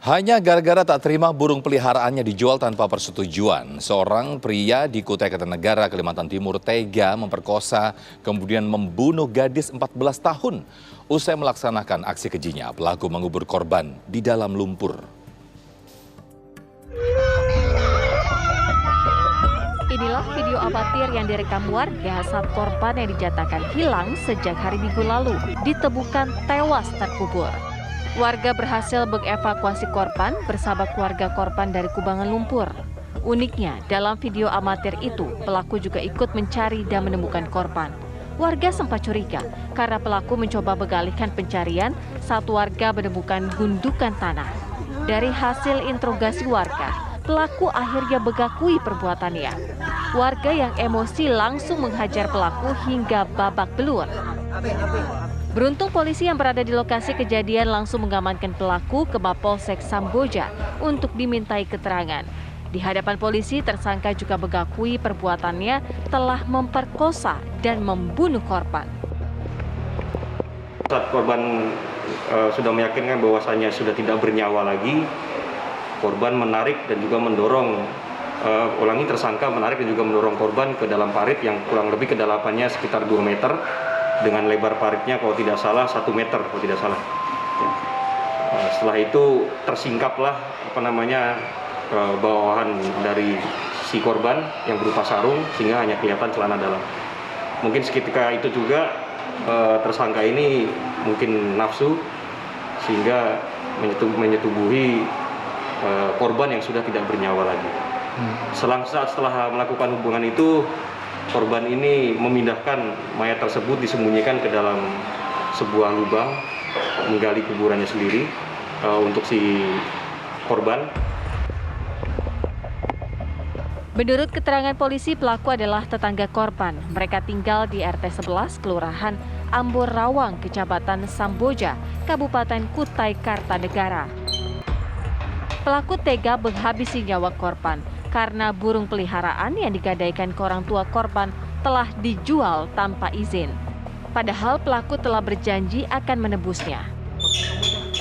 Hanya gara-gara tak terima burung peliharaannya dijual tanpa persetujuan, seorang pria di Kutai Kartanegara, Kalimantan Timur tega memperkosa kemudian membunuh gadis 14 tahun. Usai melaksanakan aksi kejinya, pelaku mengubur korban di dalam lumpur. Inilah video amatir yang direkam warga saat korban yang dinyatakan hilang sejak hari Minggu lalu ditemukan tewas terkubur. Warga berhasil mengevakuasi korban bersama keluarga korban dari kubangan lumpur. Uniknya, dalam video amatir itu, pelaku juga ikut mencari dan menemukan korban. Warga sempat curiga karena pelaku mencoba mengalihkan pencarian saat warga menemukan gundukan tanah. Dari hasil interogasi warga, pelaku akhirnya mengakui perbuatannya. Warga yang emosi langsung menghajar pelaku hingga babak belur. Beruntung polisi yang berada di lokasi kejadian langsung mengamankan pelaku ke Mapolsek Samboja untuk dimintai keterangan. Di hadapan polisi, tersangka juga mengakui perbuatannya telah memperkosa dan membunuh korban. Saat korban sudah meyakinkan bahwasannya sudah tidak bernyawa lagi, korban menarik dan juga mendorong, tersangka menarik dan juga mendorong korban ke dalam parit yang kurang lebih kedalamannya sekitar 2 meter. Dengan lebar paritnya kalau tidak salah 1 meter kalau tidak salah. Setelah itu tersingkaplah bawahan dari si korban yang berupa sarung sehingga hanya kelihatan celana dalam. Mungkin seketika itu juga tersangka ini mungkin nafsu sehingga menyetubuhi korban yang sudah tidak bernyawa lagi. Setelah melakukan hubungan itu, korban ini memindahkan mayat tersebut, disembunyikan ke dalam sebuah lubang, menggali kuburannya sendiri untuk si korban. Menurut keterangan polisi, pelaku adalah tetangga korban. Mereka tinggal di RT 11, Kelurahan Ambor Rawang, Kecamatan Samboja, Kabupaten Kutai Kartanegara. Pelaku tega menghabisi nyawa korban karena burung peliharaan yang digadaikan ke orang tua korban telah dijual tanpa izin. Padahal pelaku telah berjanji akan menebusnya.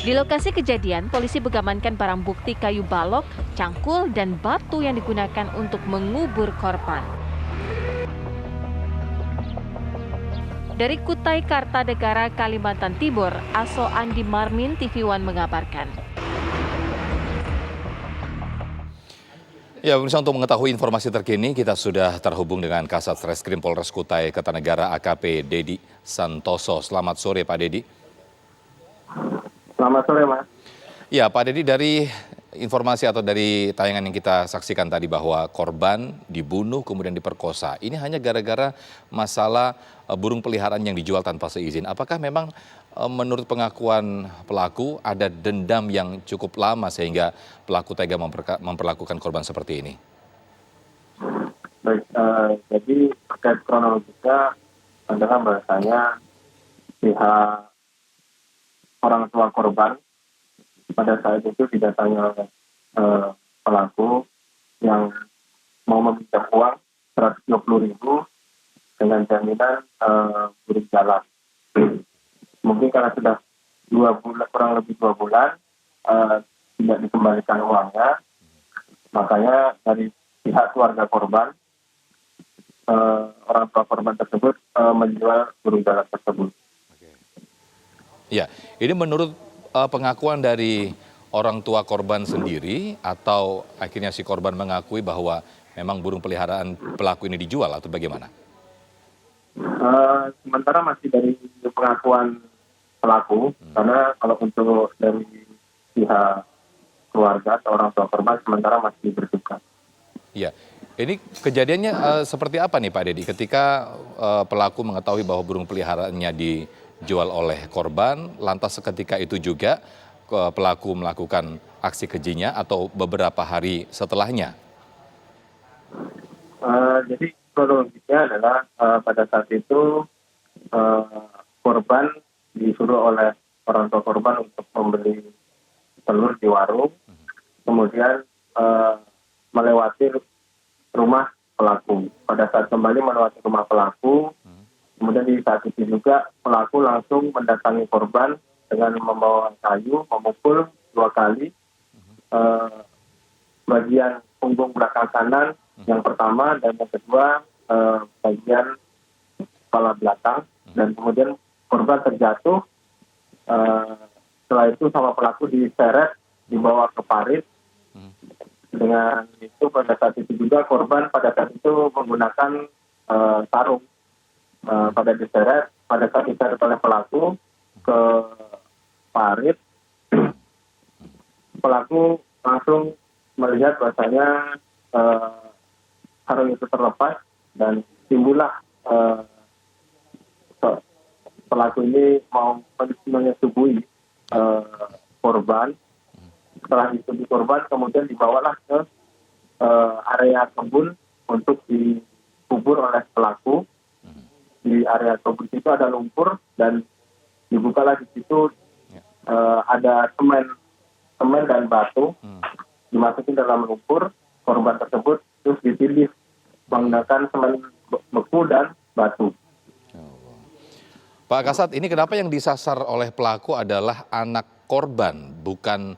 Di lokasi kejadian, polisi mengamankan barang bukti kayu balok, cangkul, dan batu yang digunakan untuk mengubur korban. Dari Kutai Kartanegara, Kalimantan Timur, Aso Andi Marmin, TV One mengabarkan. Ya, pemirsa, untuk mengetahui informasi terkini, kita sudah terhubung dengan Kasat Reskrim Polres Kutai Kartanegara AKP Dedi Santoso. Selamat sore, Pak Dedi. Selamat sore, Mas. Ya, Pak Dedi, dari informasi atau dari tayangan yang kita saksikan tadi bahwa korban dibunuh kemudian diperkosa. Ini hanya gara-gara masalah burung peliharaan yang dijual tanpa seizin. Apakah memang menurut pengakuan pelaku ada dendam yang cukup lama sehingga pelaku tega memperlakukan korban seperti ini? Baik, jadi terkait kronologisnya adalah bahasanya pihak orang tua korban pada saat itu didatangi oleh pelaku yang mau meminjam uang 120.000 dengan jaminan burung jalan. Mungkin karena sudah 2 bulan, kurang lebih 2 bulan tidak dikembalikan uangnya, makanya dari pihak keluarga korban, orang tua korban tersebut menjual burung jalan tersebut. Ya, ini menurut pengakuan dari orang tua korban sendiri atau akhirnya si korban mengakui bahwa memang burung peliharaan pelaku ini dijual atau bagaimana? Sementara masih dari pengakuan pelaku, karena kalau untuk dari pihak keluarga atau orang tua korban sementara masih berduka. Iya, ini kejadiannya seperti apa nih Pak Dedi ketika pelaku mengetahui bahwa burung peliharaannya dijual oleh korban, lantas seketika itu juga pelaku melakukan aksi kejinya atau beberapa hari setelahnya? Jadi kronologisnya adalah pada saat itu korban disuruh oleh orang tua korban untuk membeli telur di warung, kemudian melewati rumah pelaku. Pada saat kembali melewati rumah pelaku, kemudian di saat itu juga pelaku langsung mendatangi korban dengan membawa kayu, memukul 2 kali eh, bagian punggung belakang kanan yang pertama, dan yang kedua bagian kepala belakang, dan kemudian korban terjatuh. Setelah itu sama pelaku diseret, dibawa ke parit. Dengan itu pada saat itu juga korban pada saat itu menggunakan sarung. Pada saat diseret oleh pelaku ke parit, pelaku langsung melihat bahwasanya sarung itu terlepas, dan timbullah pelaku ini mau menyetubuhi korban. Setelah ditubuhi korban, kemudian dibawalah ke area kebun untuk dikubur oleh pelaku. Di area kebun itu ada lumpur, dan dibukalah di situ ada semen dan batu, dimasukin dalam lumpur korban tersebut, terus dipilih menggunakan semen beku dan batu. Pak Kasat, ini kenapa yang disasar oleh pelaku adalah anak korban, bukan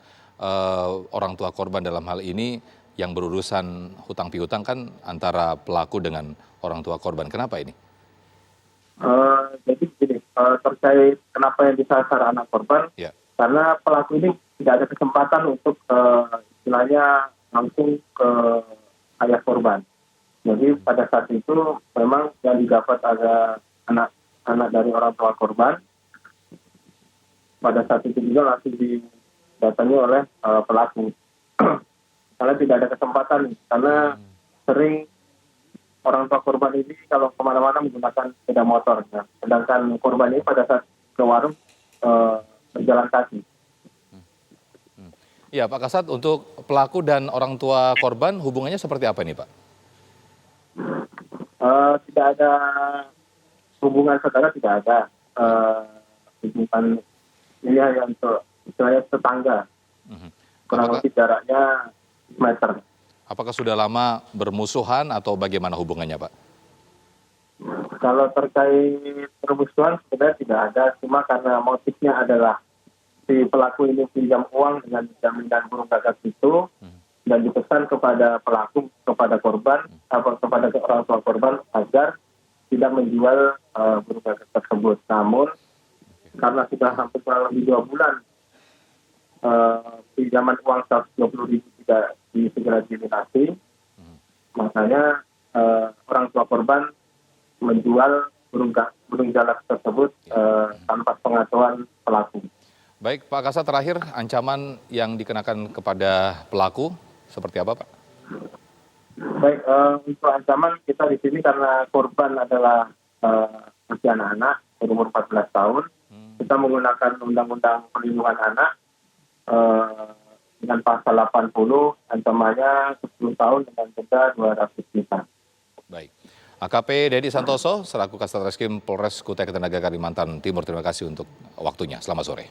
orang tua korban dalam hal ini yang berurusan hutang piutang kan antara pelaku dengan orang tua korban. Kenapa ini? Jadi begini, terkait kenapa yang disasar anak korban, Ya. karena pelaku ini tidak ada kesempatan untuk istilahnya langsung ke ayah korban. Jadi pada saat itu memang yang didapat ada anak dari orang tua korban. Pada saat itu juga langsung didatangi oleh pelaku. Karena tidak ada kesempatan, karena sering orang tua korban ini kalau kemana-mana menggunakan sepeda motor. Nah, sedangkan korban ini pada saat ke warung berjalan kaki. Ya, Pak Kasat, untuk pelaku dan orang tua korban hubungannya seperti apa ini, Pak? Tidak ada hubungan saudara, tidak ada hubungan ini hanya untuk istilahnya tetangga. Kurang lebih jaraknya meter. Apakah sudah lama bermusuhan atau bagaimana hubungannya, Pak? Kalau terkait permusuhan sebenarnya tidak ada, cuma karena motifnya adalah si pelaku ini pinjam uang dengan jaminan burung gagak itu, dan dipesan kepada pelaku, kepada korban, kepada orang tua korban agar tidak menjual burung gagak tersebut. Namun karena sudah hampir kurang lebih 2 bulan pinjaman uang 120.000 tidak segera dilunasi, makanya orang tua korban menjual burung jalak tersebut tanpa pengetahuan pelaku. Baik, Pak Kasat, terakhir ancaman yang dikenakan kepada pelaku seperti apa, Pak? Baik, untuk ancaman kita di sini karena korban adalah masih anak-anak berumur 14 tahun, kita menggunakan Undang-Undang Perlindungan Anak dengan pasal 80, ancamannya 10 tahun dengan denda 200 juta. Baik. AKP Dedi Santoso, selaku Kasat Reskrim Polres Kutai Kartanegara, Kalimantan Timur, terima kasih untuk waktunya. Selamat sore.